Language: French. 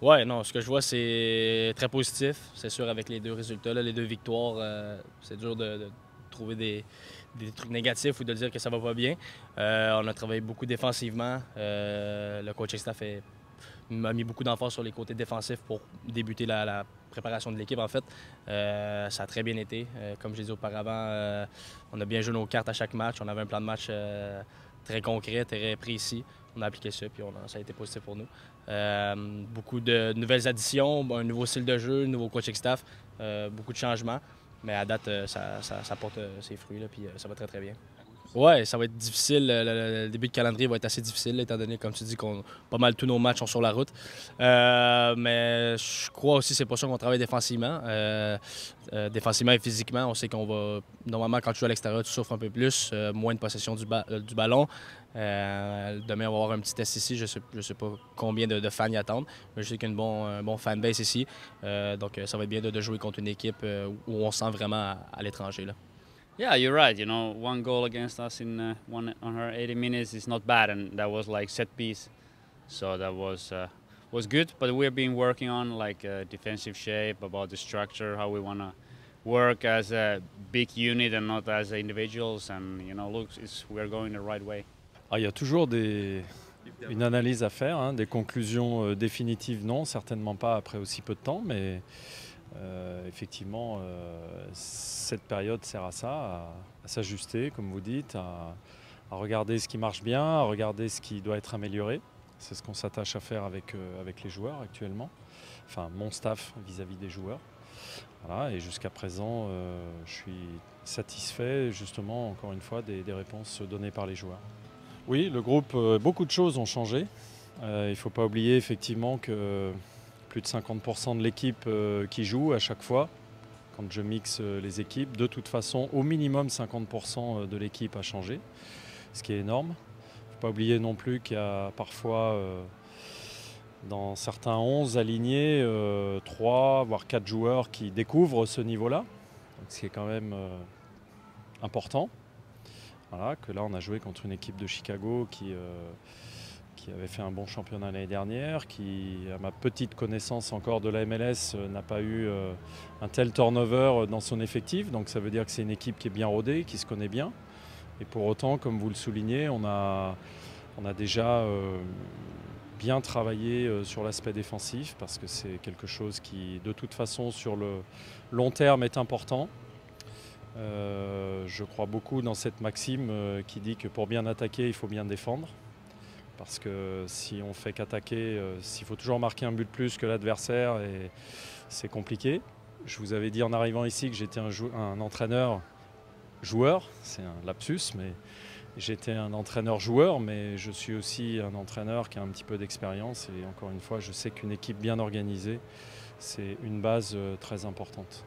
Ouais, non, ce que je vois, c'est très positif. C'est sûr, avec les deux résultats, là, les deux victoires, c'est dur de trouver des trucs négatifs ou de dire que ça va pas bien. On a travaillé beaucoup défensivement. Le coaching staff m'a mis beaucoup d'emphase sur les côtés défensifs pour débuter la préparation de l'équipe, en fait. Ça a très bien été. Comme j'ai dit auparavant, on a bien joué nos cartes à chaque match. On avait un plan de match très concret, très précis. On a appliqué ça, puis ça a été positif pour nous. Beaucoup de nouvelles additions, un nouveau style de jeu, un nouveau coaching staff, beaucoup de changements. Mais à date, ça porte ses fruits, là, puis ça va très, très bien. Ouais, ça va être difficile. Le début de calendrier va être assez difficile, étant donné, comme tu dis, qu'on pas mal tous nos matchs sont sur la route. Mais je crois aussi que c'est pour ça qu'on travaille défensivement. Défensivement et physiquement, on sait qu'on va. Normalement, quand tu joues à l'extérieur, tu souffres un peu plus, moins de possession du ballon. Demain, on va avoir un petit test ici. Je sais pas combien de fans y attendent, mais je sais qu'il y a un bon fanbase ici. Donc, ça va être bien de jouer contre une équipe où on se sent vraiment à l'étranger, là. Yeah, you're right. You know, one goal against us in 180 minutes is not bad, and that was like set piece, so that was good. But we've been working on like defensive shape, about the structure, how we wanna work as a big unit and not as individuals. And you know, look, we're going the right way. Ah, il y a toujours une analyse à faire, hein, des conclusions définitives, non, certainement pas après aussi peu de temps, mais effectivement, cette période sert à ça, à s'ajuster, comme vous dites, à regarder ce qui marche bien, à regarder ce qui doit être amélioré. C'est ce qu'on s'attache à faire avec les joueurs actuellement, enfin mon staff vis-à-vis des joueurs. Voilà, et jusqu'à présent, je suis satisfait justement, encore une fois, des réponses données par les joueurs. Oui, le groupe, beaucoup de choses ont changé. Il ne faut pas oublier effectivement que plus de 50% de l'équipe qui joue à chaque fois, quand je mixe les équipes. De toute façon, au minimum 50% de l'équipe a changé, ce qui est énorme. Il ne faut pas oublier non plus qu'il y a parfois, dans certains 11 alignés, 3 voire 4 joueurs qui découvrent ce niveau-là, donc ce qui est quand même important. Voilà, que là on a joué contre une équipe de Chicago qui avait fait un bon championnat l'année dernière, qui, à ma petite connaissance encore de la MLS, n'a pas eu un tel turnover dans son effectif. Donc ça veut dire que c'est une équipe qui est bien rodée, qui se connaît bien. Et pour autant, comme vous le soulignez, on a déjà bien travaillé sur l'aspect défensif, parce que c'est quelque chose qui, de toute façon, sur le long terme est important. Je crois beaucoup dans cette maxime qui dit que pour bien attaquer, il faut bien défendre. Parce que si on fait qu'attaquer, s'il faut toujours marquer un but de plus que l'adversaire, c'est compliqué. Je vous avais dit en arrivant ici que j'étais un entraîneur-joueur, c'est un lapsus, mais j'étais un entraîneur-joueur, mais je suis aussi un entraîneur qui a un petit peu d'expérience. Et encore une fois, je sais qu'une équipe bien organisée, c'est une base très importante.